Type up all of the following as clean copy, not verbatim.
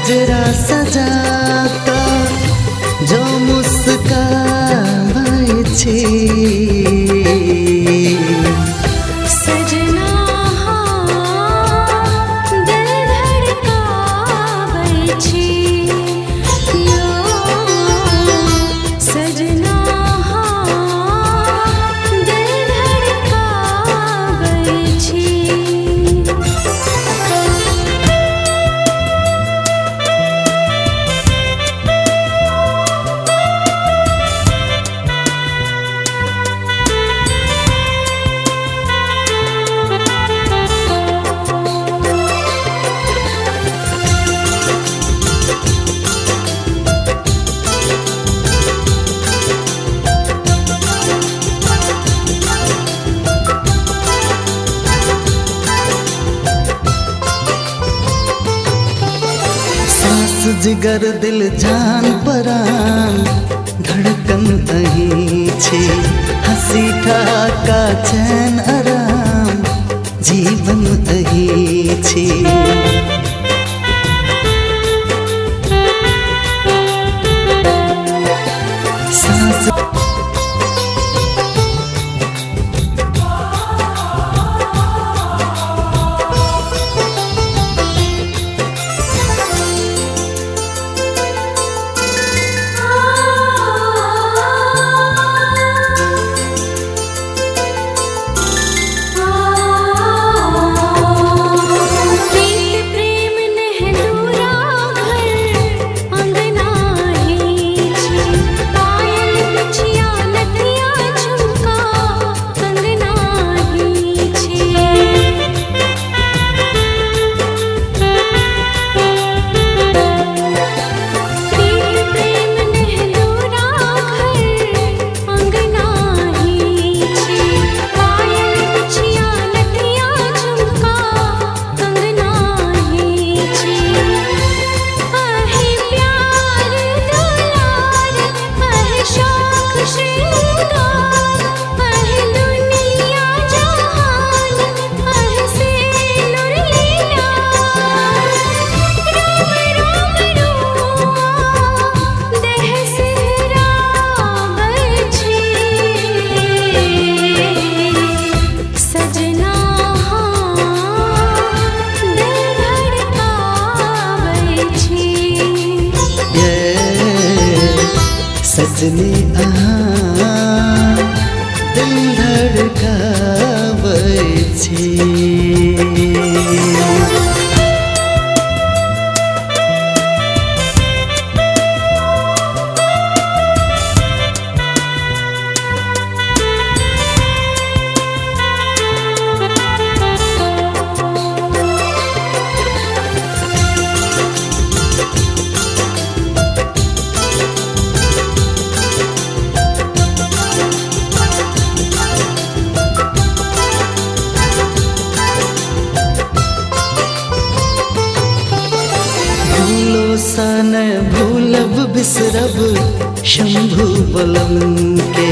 गजरा सजाता जो मुस्काबै छी। सजना दिल धड़काबै छी, यो सजना दिल धड़काबै छी। जिगर दिल जान परान धड़कन अहीं छे। हंसी ठहाका चैन आराम जीवन अहीं छे। सांस सजनी दिल धड़काबै छी। सन भूलब बिसरब शंभु बलम के।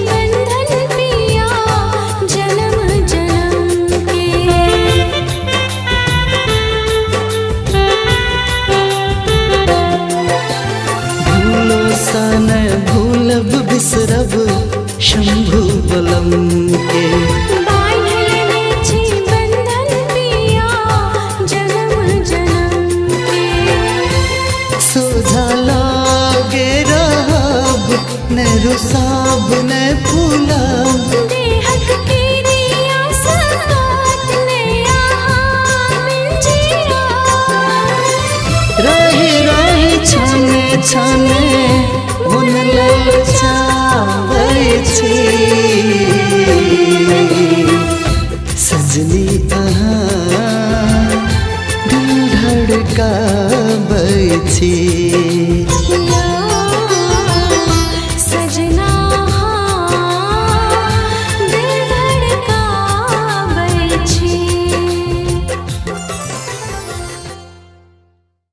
बंधन पिया जन्म जन्म के। भूलो सन भूलब बिसरब शंभु बलम के। नेहरू साब ने फूलब देहक किरिया संगात ने मिंजिया। रही रही छने छने मन ललचाबै छी। सजनी दिल धड़काबै छी।